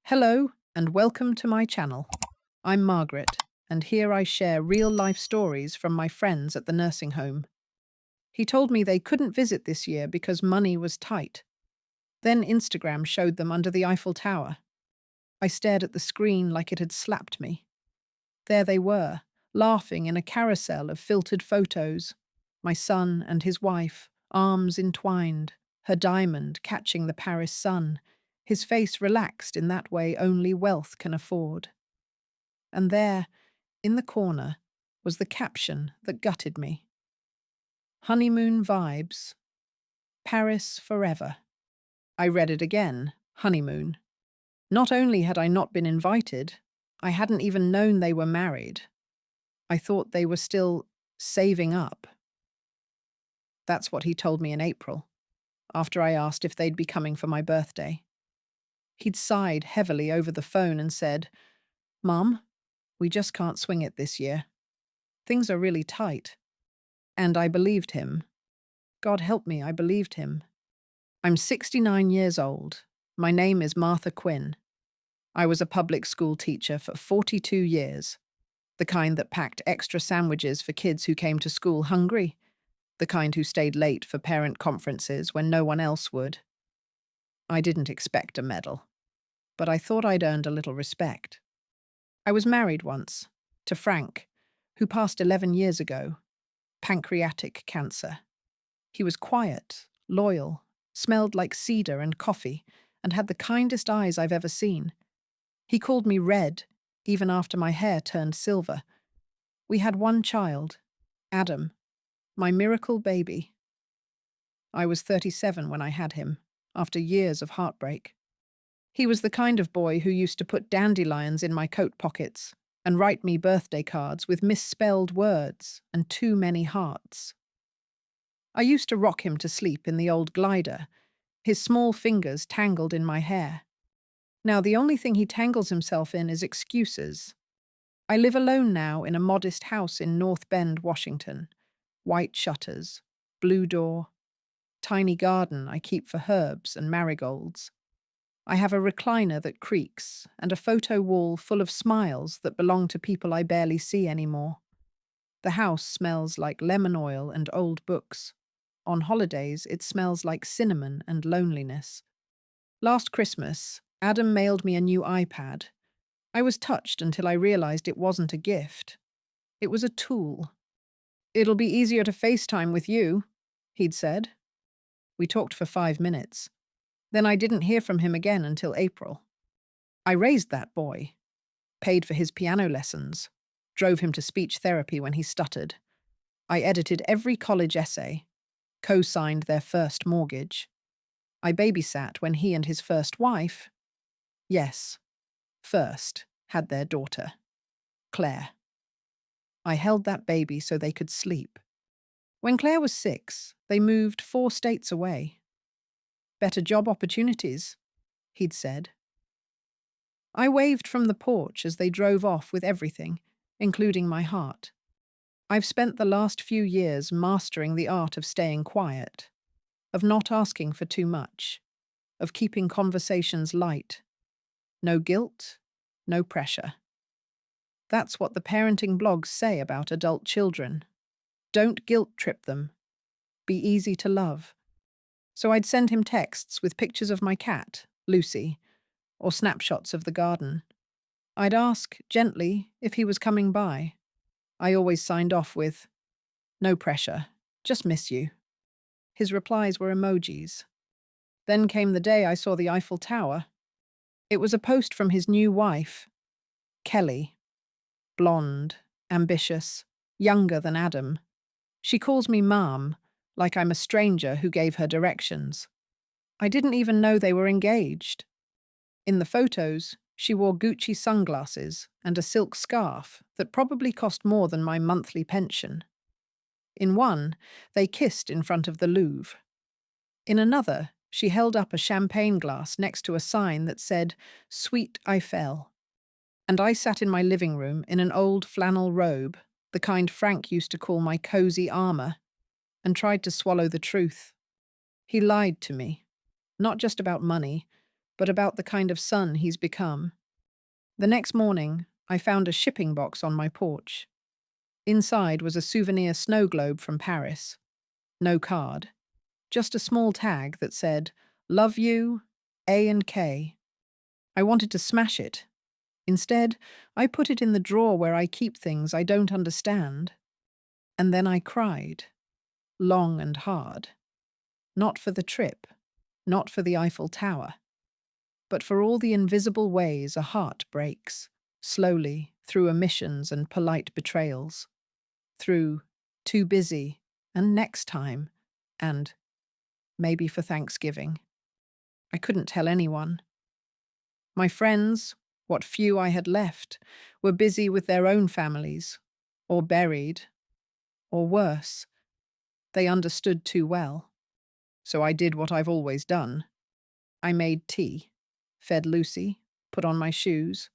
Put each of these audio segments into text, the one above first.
Hello and welcome to my channel. I'm Margaret, and here I share real-life stories from my friends at the nursing home. He told me they couldn't visit this year because money was tight. Then Instagram showed them under the Eiffel Tower. I stared at the screen like it had slapped me. There they were, laughing in a carousel of filtered photos. My son and his wife, arms entwined, her diamond catching the Paris sun, his face relaxed in that way only wealth can afford. And there, in the corner, was the caption that gutted me. Honeymoon vibes. Paris forever. I read it again, honeymoon. Not only had I not been invited, I hadn't even known they were married. I thought they were still saving up. That's what he told me in April, after I asked if they'd be coming for my birthday. He'd sighed heavily over the phone and said, "Mum, we just can't swing it this year. Things are really tight." And I believed him. God help me, I believed him. I'm 69 years old. My name is Martha Quinn. I was a public school teacher for 42 years, the kind that packed extra sandwiches for kids who came to school hungry, the kind who stayed late for parent conferences when no one else would. I didn't expect a medal, but I thought I'd earned a little respect. I was married once, to Frank, who passed 11 years ago, pancreatic cancer. He was quiet, loyal, smelled like cedar and coffee, and had the kindest eyes I've ever seen. He called me Red, even after my hair turned silver. We had one child, Adam, my miracle baby. I was 37 when I had him, after years of heartbreak. He was the kind of boy who used to put dandelions in my coat pockets and write me birthday cards with misspelled words and too many hearts. I used to rock him to sleep in the old glider, his small fingers tangled in my hair. Now the only thing he tangles himself in is excuses. I live alone now in a modest house in North Bend, Washington. White shutters, blue door, tiny garden I keep for herbs and marigolds. I have a recliner that creaks and a photo wall full of smiles that belong to people I barely see anymore. The house smells like lemon oil and old books. On holidays, it smells like cinnamon and loneliness. Last Christmas, Adam mailed me a new iPad. I was touched until I realized it wasn't a gift. It was a tool. "It'll be easier to FaceTime with you," he'd said. We talked for 5 minutes. Then I didn't hear from him again until April. I raised that boy, paid for his piano lessons, drove him to speech therapy when he stuttered. I edited every college essay, co-signed their first mortgage. I babysat when he and his first wife, yes, first, had their daughter, Claire. I held that baby so they could sleep. When Claire was 6, they moved 4 states away. "Better job opportunities," he'd said. I waved from the porch as they drove off with everything, including my heart. I've spent the last few years mastering the art of staying quiet, of not asking for too much, of keeping conversations light. No guilt, no pressure. That's what the parenting blogs say about adult children. Don't guilt trip them. Be easy to love. So I'd send him texts with pictures of my cat, Lucy, or snapshots of the garden. I'd ask, gently, if he was coming by. I always signed off with, "No pressure, just miss you." His replies were emojis. Then came the day I saw the Eiffel Tower. It was a post from his new wife, Kelly. Blonde, ambitious, younger than Adam. She calls me Mom, like I'm a stranger who gave her directions. I didn't even know they were engaged. In the photos, she wore Gucci sunglasses and a silk scarf that probably cost more than my monthly pension. In one, they kissed in front of the Louvre. In another, she held up a champagne glass next to a sign that said, "Sweet Eiffel." And I sat in my living room in an old flannel robe, the kind Frank used to call my cozy armor, and tried to swallow the truth. He lied to me, not just about money, but about the kind of son he's become. The next morning, I found a shipping box on my porch. Inside was a souvenir snow globe from Paris. No card, just a small tag that said, "Love you, A and K." I wanted to smash it. Instead, I put it in the drawer where I keep things I don't understand. And then I cried, long and hard. Not for the trip, not for the Eiffel Tower, but for all the invisible ways a heart breaks, slowly, through omissions and polite betrayals. Through too busy, and next time, and maybe for Thanksgiving. I couldn't tell anyone. My friends, what few I had left, were busy with their own families, or buried, or worse. They understood too well. So I did what I've always done. I made tea, fed Lucy, put on my shoes,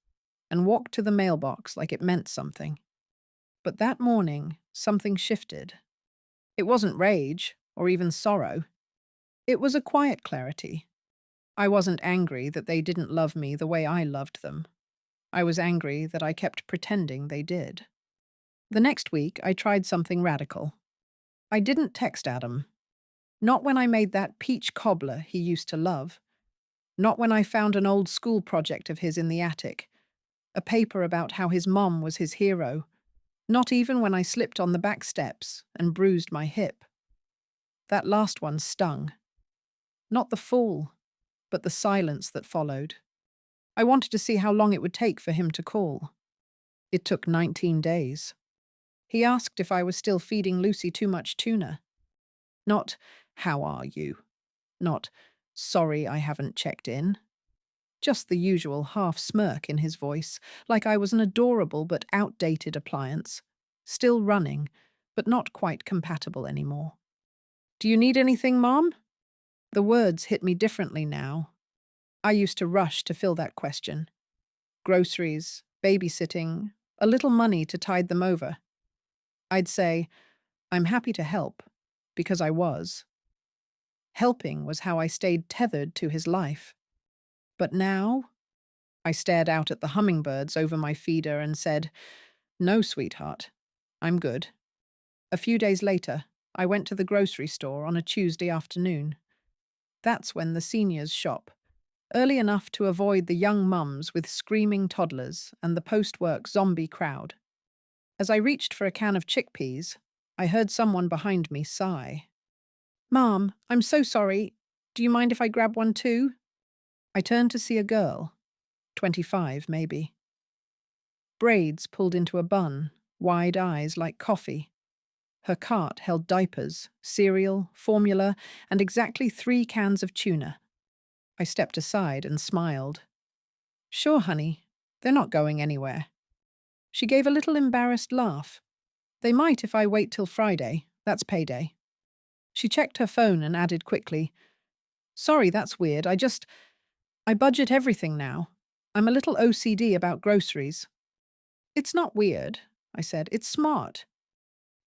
and walked to the mailbox like it meant something. But that morning, something shifted. It wasn't rage, or even sorrow. It was a quiet clarity. I wasn't angry that they didn't love me the way I loved them. I was angry that I kept pretending they did. The next week, I tried something radical. I didn't text Adam. Not when I made that peach cobbler he used to love. Not when I found an old school project of his in the attic. A paper about how his mom was his hero. Not even when I slipped on the back steps and bruised my hip. That last one stung. Not the fall, but the silence that followed. I wanted to see how long it would take for him to call. It took 19 days. He asked if I was still feeding Lucy too much tuna. Not, "How are you?" Not, "Sorry I haven't checked in." Just the usual half smirk in his voice, like I was an adorable but outdated appliance, still running, but not quite compatible anymore. "Do you need anything, Mom?" The words hit me differently now. I used to rush to fill that question. Groceries, babysitting, a little money to tide them over. I'd say, "I'm happy to help," because I was. Helping was how I stayed tethered to his life. But now, I stared out at the hummingbirds over my feeder and said, "No, sweetheart, I'm good." A few days later, I went to the grocery store on a Tuesday afternoon. That's when the seniors shop, early enough to avoid the young mums with screaming toddlers and the post-work zombie crowd. As I reached for a can of chickpeas, I heard someone behind me sigh. "Mom, I'm so sorry. Do you mind if I grab one too?" I turned to see a girl, 25 maybe. Braids pulled into a bun, wide eyes like coffee. Her cart held diapers, cereal, formula, and exactly 3 cans of tuna. I stepped aside and smiled. "Sure, honey. They're not going anywhere." She gave a little embarrassed laugh. "They might if I wait till Friday. That's payday." She checked her phone and added quickly, "Sorry, that's weird. I budget everything now. I'm a little OCD about groceries." "It's not weird," I said. "It's smart."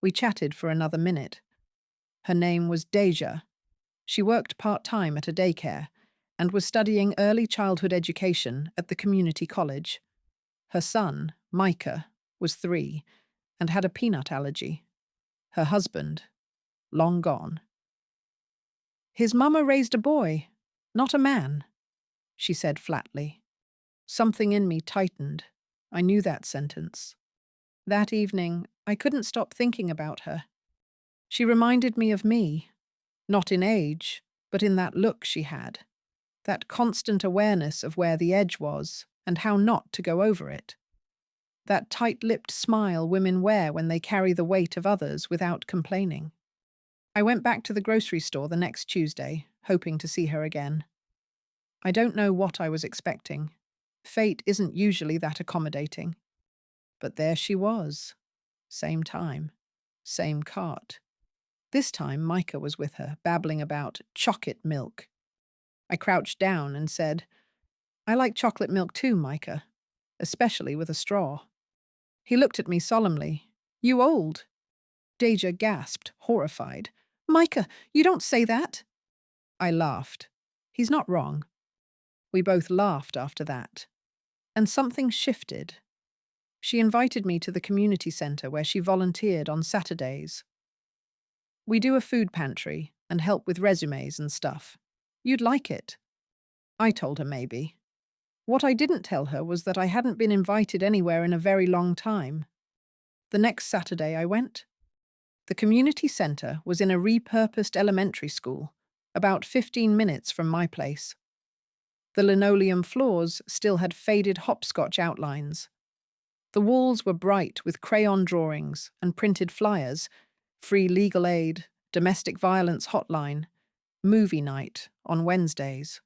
We chatted for another minute. Her name was Deja. She worked part-time at a daycare and was studying early childhood education at the community college. Her son, Micah, was 3 and had a peanut allergy. Her husband, long gone. "His mama raised a boy, not a man," she said flatly. Something in me tightened. I knew that sentence. That evening, I couldn't stop thinking about her. She reminded me of me, not in age, but in that look she had, that constant awareness of where the edge was and how not to go over it. That tight-lipped smile women wear when they carry the weight of others without complaining. I went back to the grocery store the next Tuesday, hoping to see her again. I don't know what I was expecting. Fate isn't usually that accommodating. But there she was. Same time. Same cart. This time Micah was with her, babbling about chocolate milk. I crouched down and said, "I like chocolate milk too, Micah, especially with a straw." He looked at me solemnly. "You old." Deja gasped, horrified. "Micah, you don't say that." I laughed. He's not wrong. We both laughed after that. And something shifted. She invited me to the community centre where she volunteered on Saturdays. We do a food pantry and help with resumes and stuff. You'd like it. I told her maybe. What I didn't tell her was that I hadn't been invited anywhere in a very long time. The next Saturday I went. The community centre was in a repurposed elementary school, about 15 minutes from my place. The linoleum floors still had faded hopscotch outlines. The walls were bright with crayon drawings and printed flyers, free legal aid, domestic violence hotline, movie night on Wednesdays.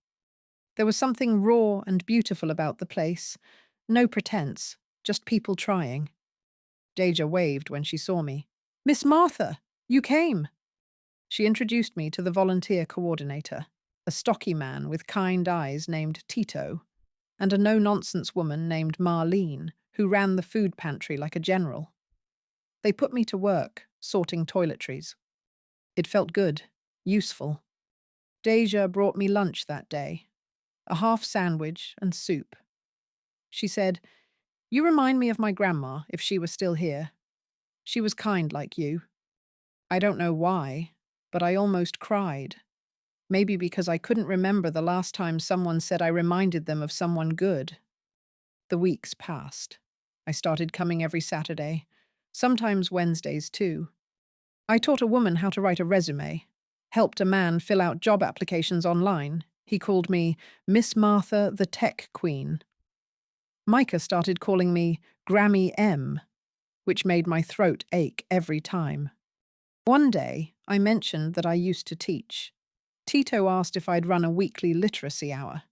There was something raw and beautiful about the place. No pretense, just people trying. Deja waved when she saw me. "Miss Martha, you came!" She introduced me to the volunteer coordinator, a stocky man with kind eyes named Tito, and a no-nonsense woman named Marlene, who ran the food pantry like a general. They put me to work, sorting toiletries. It felt good, useful. Deja brought me lunch that day, a half sandwich and soup. She said, "You remind me of my grandma if she was still here. She was kind like you." I don't know why, but I almost cried. Maybe because I couldn't remember the last time someone said I reminded them of someone good. The weeks passed. I started coming every Saturday, sometimes Wednesdays too. I taught a woman how to write a resume, helped a man fill out job applications online. He called me Miss Martha, the Tech Queen. Micah started calling me Grammy M, which made my throat ache every time. One day, I mentioned that I used to teach. Tito asked if I'd run a weekly literacy hour,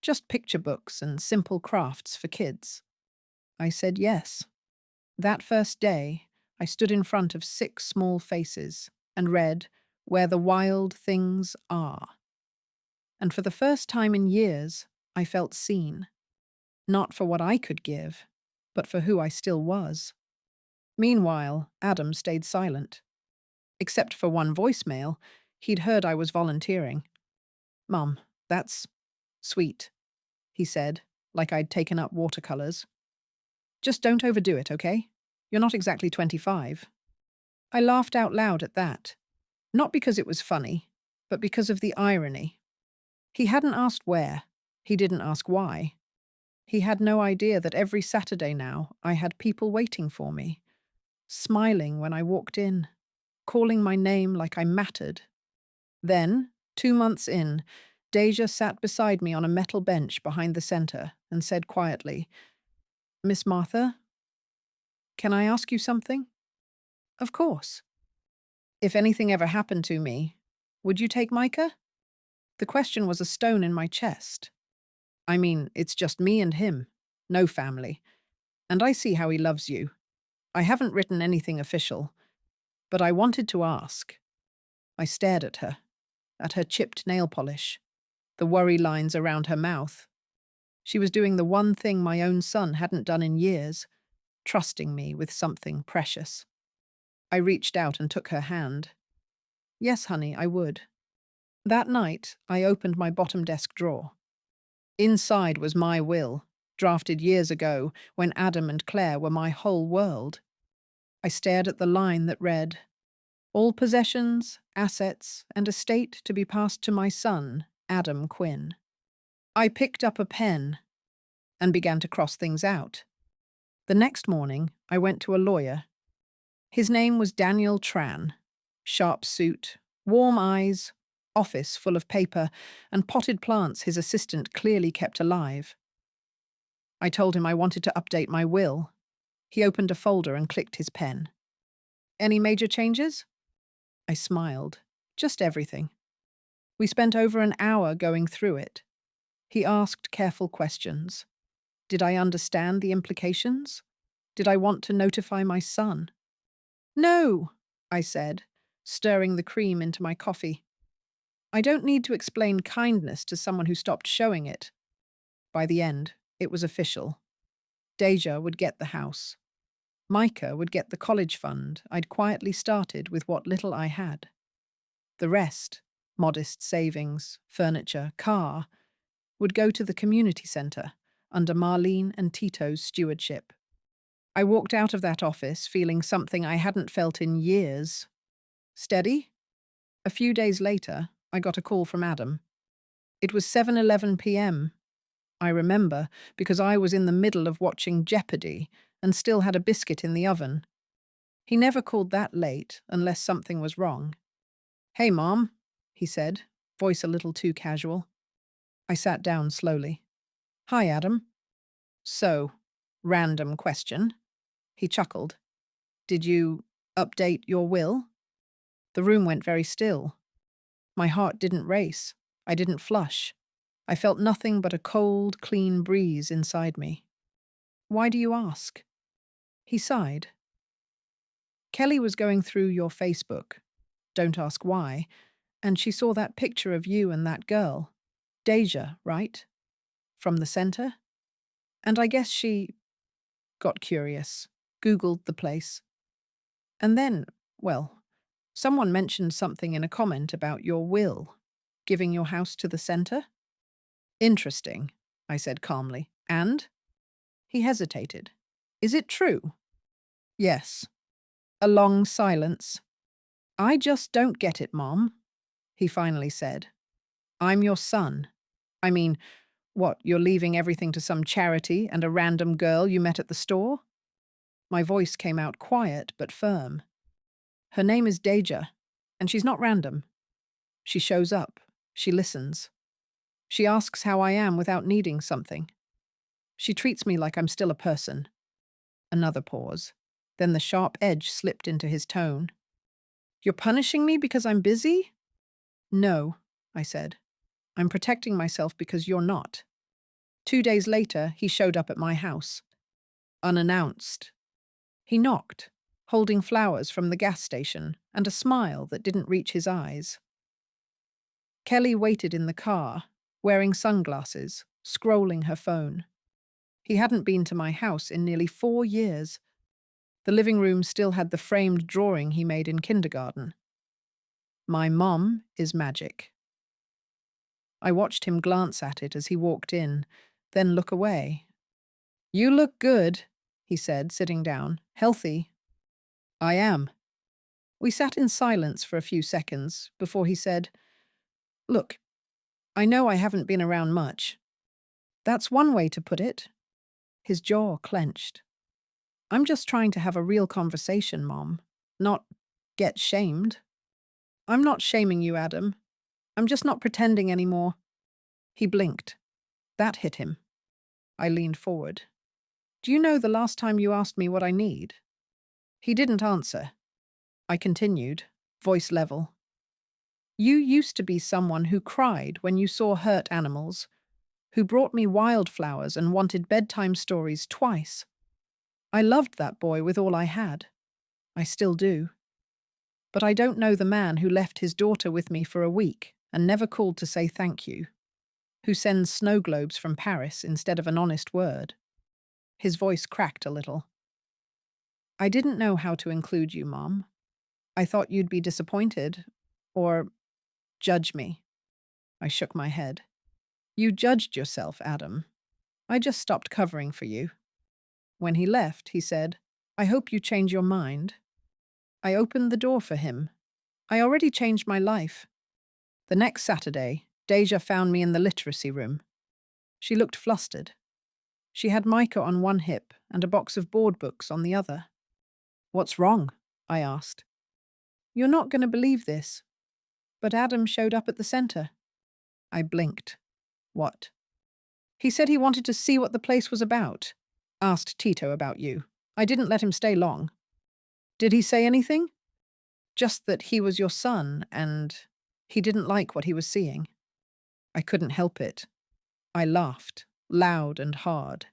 just picture books and simple crafts for kids. I said yes. That first day, I stood in front of 6 small faces and read "Where the Wild Things Are." And for the first time in years, I felt seen. Not for what I could give, but for who I still was. Meanwhile, Adam stayed silent. Except for one voicemail, he'd heard I was volunteering. "Mum, that's sweet," he said, like I'd taken up watercolors. "Just don't overdo it, okay? You're not exactly 25. I laughed out loud at that. Not because it was funny, but because of the irony. He hadn't asked where. He didn't ask why. He had no idea that every Saturday now I had people waiting for me, smiling when I walked in, calling my name like I mattered. Then, 2 months in, Deja sat beside me on a metal bench behind the centre and said quietly, "Miss Martha, can I ask you something?" "Of course." "If anything ever happened to me, would you take Micah?" The question was a stone in my chest. I mean, it's just me and him, no family. And I see how he loves you. I haven't written anything official, but I wanted to ask. I stared at her chipped nail polish, the worry lines around her mouth. She was doing the one thing my own son hadn't done in years, trusting me with something precious. I reached out and took her hand. "Yes, honey, I would." That night, I opened my bottom desk drawer. Inside was my will, drafted years ago when Adam and Claire were my whole world. I stared at the line that read, "All possessions, assets, and estate to be passed to my son, Adam Quinn." I picked up a pen and began to cross things out. The next morning, I went to a lawyer. His name was Daniel Tran. Sharp suit, warm eyes, office full of paper, and potted plants his assistant clearly kept alive. I told him I wanted to update my will. He opened a folder and clicked his pen. "Any major changes?" I smiled. "Just everything." We spent over an hour going through it. He asked careful questions. Did I understand the implications? Did I want to notify my son? "No," I said, stirring the cream into my coffee. "I don't need to explain kindness to someone who stopped showing it." By the end, it was official. Deja would get the house. Micah would get the college fund I'd quietly started with what little I had. The rest, modest savings, furniture, car, would go to the community center under Marlene and Tito's stewardship. I walked out of that office feeling something I hadn't felt in years. Steady? A few days later, I got a call from Adam. It was 7:11 p.m. I remember because I was in the middle of watching Jeopardy and still had a biscuit in the oven. He never called that late unless something was wrong. "Hey, Mom," he said, voice a little too casual. I sat down slowly. "Hi, Adam." "So, random question." He chuckled. "Did you update your will?" The room went very still. My heart didn't race. I didn't flush. I felt nothing but a cold, clean breeze inside me. "Why do you ask?" He sighed. "Kelly was going through your Facebook. Don't ask why. And she saw that picture of you and that girl. Deja, right? From the center? And I guess she got curious, Googled the place. And then, well, someone mentioned something in a comment about your will, giving your house to the center." "Interesting," I said calmly. "And?" He hesitated. "Is it true?" "Yes." A long silence. "I just don't get it, Mom," he finally said. "I'm your son. I mean, what, you're leaving everything to some charity and a random girl you met at the store?" My voice came out quiet but firm. "Her name is Deja, and she's not random. She shows up. She listens. She asks how I am without needing something. She treats me like I'm still a person." Another pause. Then the sharp edge slipped into his tone. "You're punishing me because I'm busy?" "No," I said. "I'm protecting myself because you're not." 2 days later, he showed up at my house. Unannounced. He knocked, holding flowers from the gas station and a smile that didn't reach his eyes. Kelly waited in the car, wearing sunglasses, scrolling her phone. He hadn't been to my house in nearly 4 years. The living room still had the framed drawing he made in kindergarten. "My mom is magic." I watched him glance at it as he walked in, then look away. "You look good," he said, sitting down. "Healthy." "I am." We sat in silence for a few seconds before he said, "Look, I know I haven't been around much. That's one way to put it." His jaw clenched. "I'm just trying to have a real conversation, Mom, not get shamed." "I'm not shaming you, Adam. I'm just not pretending anymore." He blinked. That hit him. I leaned forward. "Do you know the last time you asked me what I need?" He didn't answer. I continued, voice level. "You used to be someone who cried when you saw hurt animals, who brought me wildflowers and wanted bedtime stories twice. I loved that boy with all I had. I still do. But I don't know the man who left his daughter with me for a week and never called to say thank you, who sends snow globes from Paris instead of an honest word." His voice cracked a little. "I didn't know how to include you, Mom. I thought you'd be disappointed, or judge me." I shook my head. "You judged yourself, Adam. I just stopped covering for you." When he left, he said, "I hope you change your mind." I opened the door for him. I already changed my life. The next Saturday, Deja found me in the literacy room. She looked flustered. She had Micah on one hip and a box of board books on the other. "What's wrong?" I asked. "You're not going to believe this, but Adam showed up at the center." I blinked. "What?" "He said he wanted to see what the place was about. Asked Tito about you. I didn't let him stay long." "Did he say anything?" "Just that he was your son, and he didn't like what he was seeing." I couldn't help it. I laughed, loud and hard.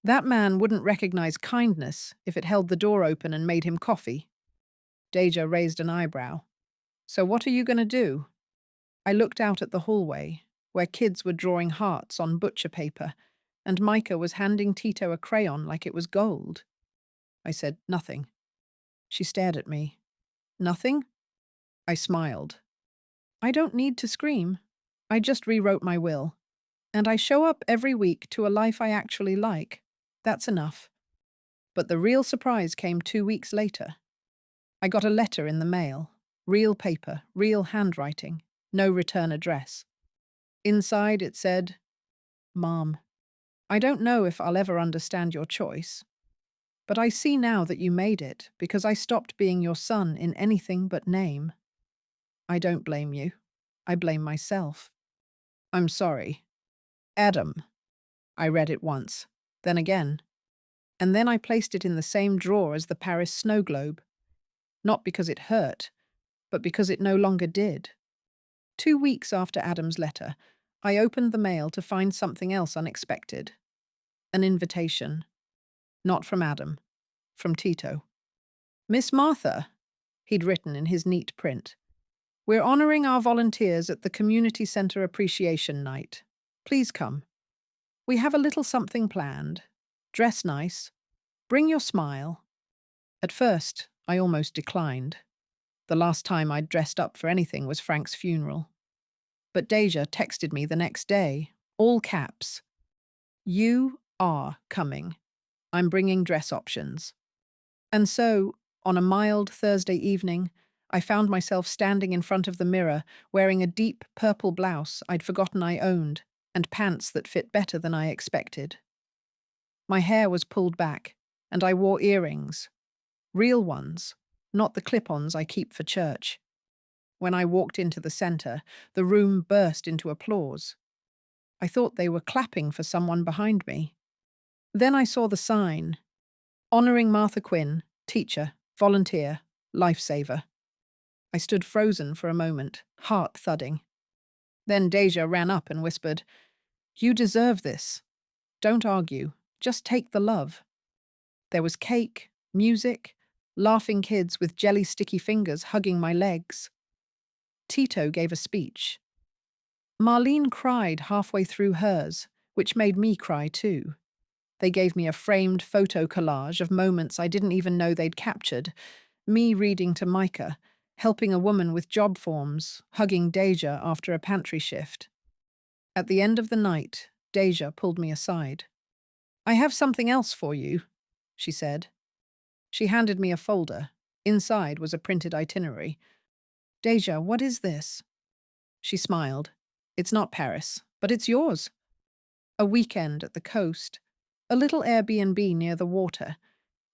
That man wouldn't recognize kindness if it held the door open and made him coffee. Deja raised an eyebrow. "So what are you going to do?" I looked out at the hallway, where kids were drawing hearts on butcher paper, and Micah was handing Tito a crayon like it was gold. I said, "Nothing." She stared at me. "Nothing?" I smiled. "I don't need to scream. I just rewrote my will. And I show up every week to a life I actually like. That's enough. But the real surprise came 2 weeks later. I got a letter in the mail. Real paper, real handwriting, no return address. Inside it said, Mom, I don't know if I'll ever understand your choice, but I see now that you made it because I stopped being your son in anything but name. I don't blame you. I blame myself. I'm sorry. Adam. I read it once, then again, and then I placed it in the same drawer as the Paris snow globe, not because it hurt, but because it no longer did. 2 weeks after Adam's letter, I opened the mail to find something else unexpected. An invitation. Not from Adam, from Tito. Miss Martha, he'd written in his neat print. We're honoring our volunteers at the Community Center Appreciation Night. Please come. We have a little something planned. Dress nice. Bring your smile. At first, I almost declined. The last time I'd dressed up for anything was Frank's funeral. But Deja texted me the next day, all caps. You are coming. I'm bringing dress options. And so, on a mild Thursday evening, I found myself standing in front of the mirror, wearing a deep purple blouse I'd forgotten I owned, and pants that fit better than I expected. My hair was pulled back, and I wore earrings. Real ones, not the clip-ons I keep for church. When I walked into the center, the room burst into applause. I thought they were clapping for someone behind me. Then I saw the sign, honoring Martha Quinn, teacher, volunteer, lifesaver. I stood frozen for a moment, heart thudding. Then Deja ran up and whispered, You deserve this. Don't argue. Just take the love. There was cake, music, laughing kids with jelly-sticky fingers hugging my legs. Tito gave a speech. Marlene cried halfway through hers, which made me cry too. They gave me a framed photo collage of moments I didn't even know they'd captured. Me reading to Micah, helping a woman with job forms, hugging Deja after a pantry shift. At the end of the night, Deja pulled me aside. I have something else for you, she said. She handed me a folder. Inside was a printed itinerary. Deja, what is this? She smiled. It's not Paris, but it's yours. A weekend at the coast. A little Airbnb near the water,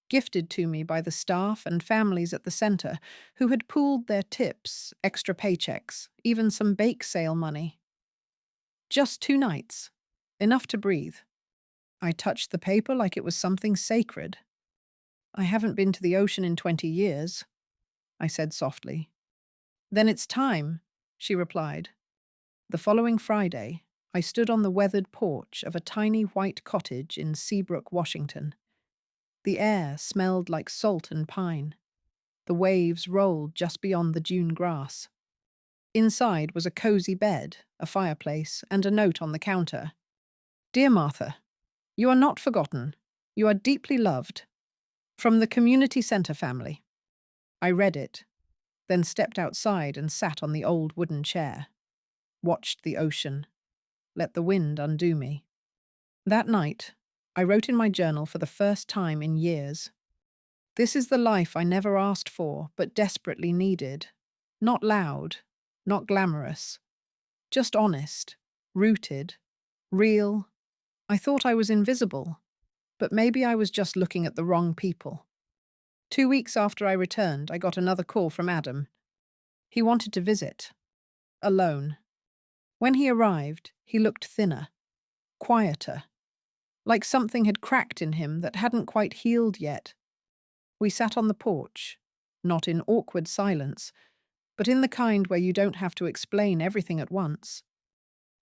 gifted to me by the staff and families at the center who had pooled their tips, extra paychecks, even some bake sale money. Just 2 nights. Enough to breathe. I touched the paper like it was something sacred. I haven't been to the ocean in 20 years, I said softly. Then it's time, she replied. The following Friday, I stood on the weathered porch of a tiny white cottage in Seabrook, Washington. The air smelled like salt and pine. The waves rolled just beyond the dune grass. Inside was a cozy bed, a fireplace, and a note on the counter. Dear Martha, you are not forgotten. You are deeply loved. From the Community Center family. I read it, then stepped outside and sat on the old wooden chair. Watched the ocean. Let the wind undo me. That night, I wrote in my journal for the first time in years. This is the life I never asked for, but desperately needed. Not loud, not glamorous. Just honest, rooted, real. I thought I was invisible, but maybe I was just looking at the wrong people. 2 weeks after I returned, I got another call from Adam. He wanted to visit. Alone. When he arrived, he looked thinner, quieter, like something had cracked in him that hadn't quite healed yet. We sat on the porch, not in awkward silence, but in the kind where you don't have to explain everything at once.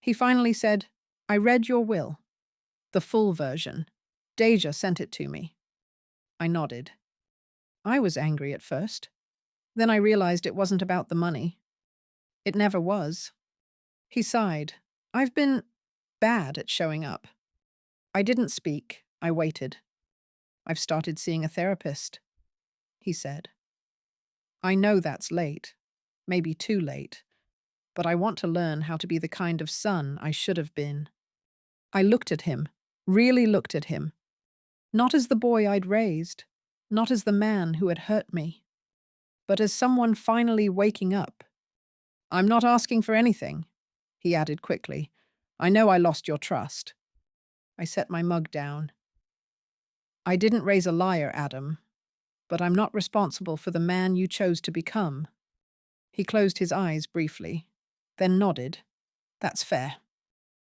He finally said, I read your will. The full version. Deja sent it to me. I nodded. I was angry at first. Then I realized it wasn't about the money. It never was. He sighed. I've been bad at showing up. I didn't speak. I waited. I've started seeing a therapist, he said. I know that's late, maybe too late, but I want to learn how to be the kind of son I should have been. I looked at him, really looked at him, not as the boy I'd raised, not as the man who had hurt me, but as someone finally waking up. "I'm not asking for anything," he added quickly. "I know I lost your trust." I set my mug down. "I didn't raise a liar, Adam, but I'm not responsible for the man you chose to become." He closed his eyes briefly, then nodded. "That's fair."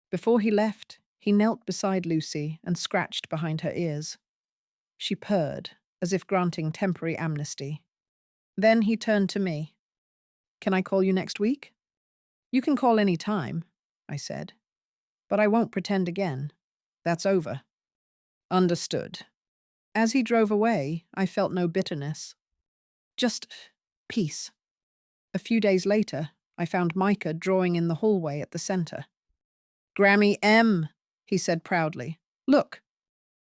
Before he left, he knelt beside Lucy and scratched behind her ears. She purred, as if granting temporary amnesty. Then he turned to me. "Can I call you next week?" "You can call any time," I said. "But I won't pretend again. That's over." "Understood." As he drove away, I felt no bitterness. Just peace. A few days later, I found Micah drawing in the hallway at the center. "Grammy M," he said proudly. "Look."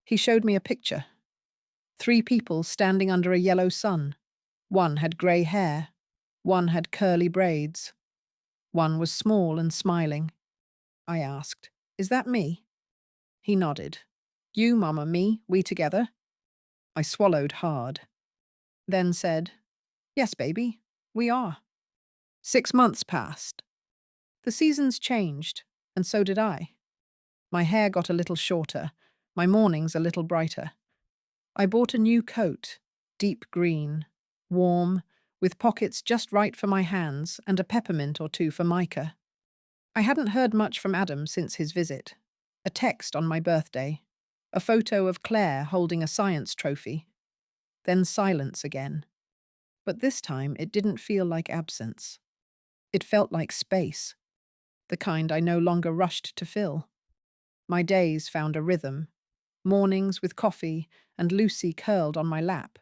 He showed me a picture. 3 people standing under a yellow sun. One had grey hair. One had curly braids. One was small and smiling. I asked, "Is that me?" He nodded. "You, Mama, me, we together?" I swallowed hard. Then said, "Yes, baby, we are." 6 months passed. The seasons changed, and so did I. My hair got a little shorter, my mornings a little brighter. I bought a new coat, deep green, warm, with pockets just right for my hands and a peppermint or two for Micah. I hadn't heard much from Adam since his visit. A text on my birthday, a photo of Claire holding a science trophy. Then silence again. But this time it didn't feel like absence. It felt like space, the kind I no longer rushed to fill. My days found a rhythm. Mornings with coffee and Lucy curled on my lap.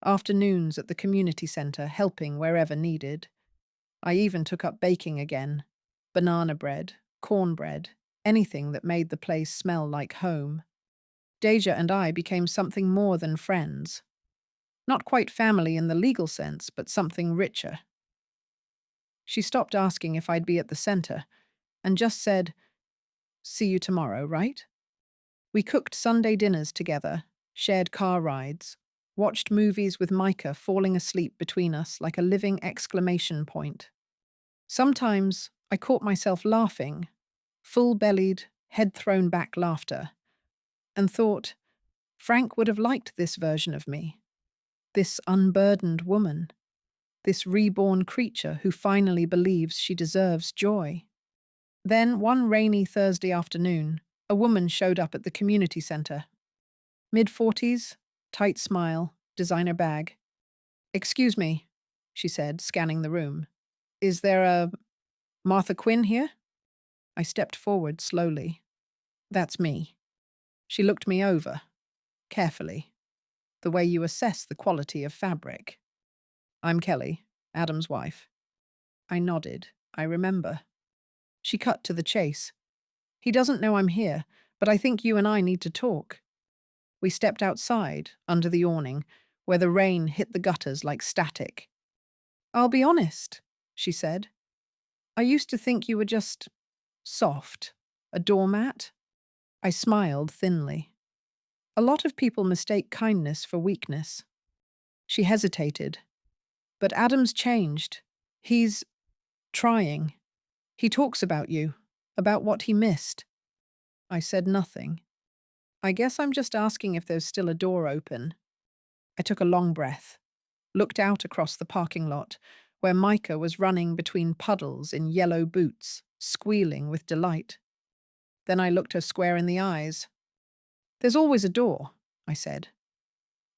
Afternoons at the community centre helping wherever needed. I even took up baking again. Banana bread, cornbread, anything that made the place smell like home. Deja and I became something more than friends. Not quite family in the legal sense, but something richer. She stopped asking if I'd be at the centre and just said, "See you tomorrow, right?" We cooked Sunday dinners together, shared car rides, watched movies with Micah falling asleep between us like a living exclamation point. Sometimes I caught myself laughing, full-bellied, head-thrown-back laughter, and thought, Frank would have liked this version of me, this unburdened woman, this reborn creature who finally believes she deserves joy. Then, one rainy Thursday afternoon, a woman showed up at the community centre. Mid-40s, tight smile, designer bag. "Excuse me," she said, scanning the room. "Is there a Martha Quinn here?" I stepped forward slowly. "That's me." She looked me over, carefully, the way you assess the quality of fabric. "I'm Kelly, Adam's wife." I nodded. I remember. She cut to the chase. "He doesn't know I'm here, but I think you and I need to talk." We stepped outside, under the awning, where the rain hit the gutters like static. "I'll be honest," she said. "I used to think you were just soft, a doormat." I smiled thinly. "A lot of people mistake kindness for weakness." She hesitated. "But Adam's changed. He's trying. He talks about you, about what he missed." I said nothing. "I guess I'm just asking if there's still a door open." I took a long breath, looked out across the parking lot, where Micah was running between puddles in yellow boots, squealing with delight. Then I looked her square in the eyes. "There's always a door," I said.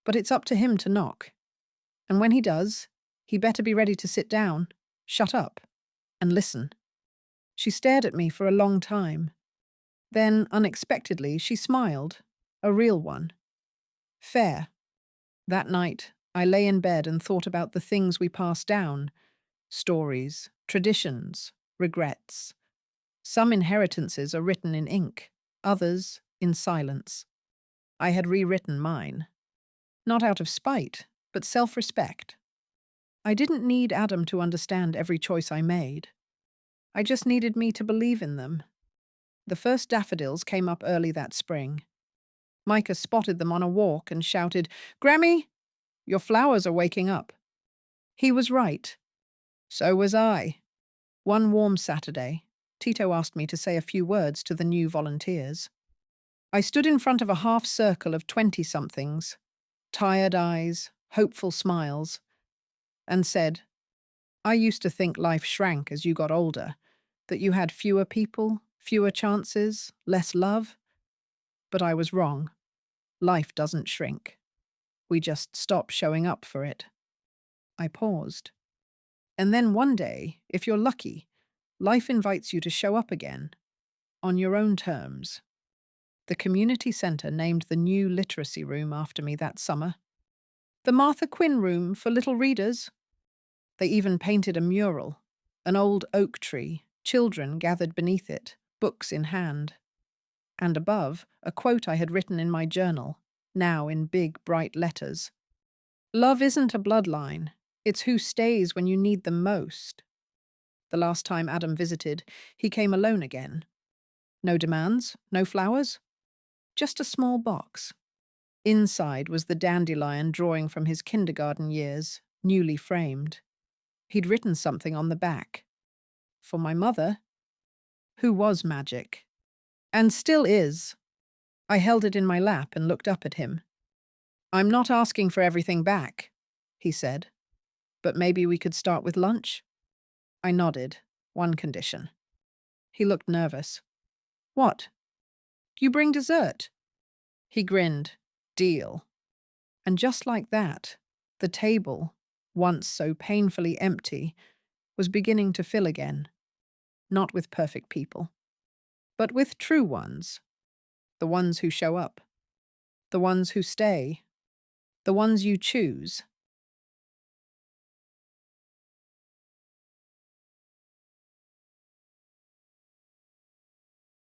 "But it's up to him to knock. And when he does, he better be ready to sit down, shut up, and listen." She stared at me for a long time. Then, unexpectedly, she smiled, a real one. "Fair." That night, I lay in bed and thought about the things we passed down, stories, traditions, regrets. Some inheritances are written in ink, others in silence. I had rewritten mine. Not out of spite, but self-respect. I didn't need Adam to understand every choice I made. I just needed me to believe in them. The first daffodils came up early that spring. Micah spotted them on a walk and shouted, "Grammy, your flowers are waking up." He was right. So was I. One warm Saturday, Tito asked me to say a few words to the new volunteers. I stood in front of a half circle of 20-somethings, tired eyes, hopeful smiles, and said, "I used to think life shrank as you got older, that you had fewer people, fewer chances, less love. But I was wrong. Life doesn't shrink. We just stop showing up for it." I paused. And then one day, if you're lucky, life invites you to show up again, on your own terms. The community centre named the new literacy room after me that summer. The Martha Quinn room for little readers. They even painted a mural, an old oak tree, children gathered beneath it, books in hand. And above, a quote I had written in my journal, now in big, bright letters. "Love isn't a bloodline. It's who stays when you need them most." The last time Adam visited, he came alone again. No demands, no flowers, just a small box. Inside was the dandelion drawing from his kindergarten years, newly framed. He'd written something on the back. For my mother, who was magic, and still is. I held it in my lap and looked up at him. "I'm not asking for everything back," he said, "but maybe we could start with lunch?" I nodded. One condition. He looked nervous. "What? You bring dessert?" He grinned. "Deal." And just like that, the table, once so painfully empty, was beginning to fill again. Not with perfect people, but with true ones. The ones who show up. The ones who stay. The ones you choose.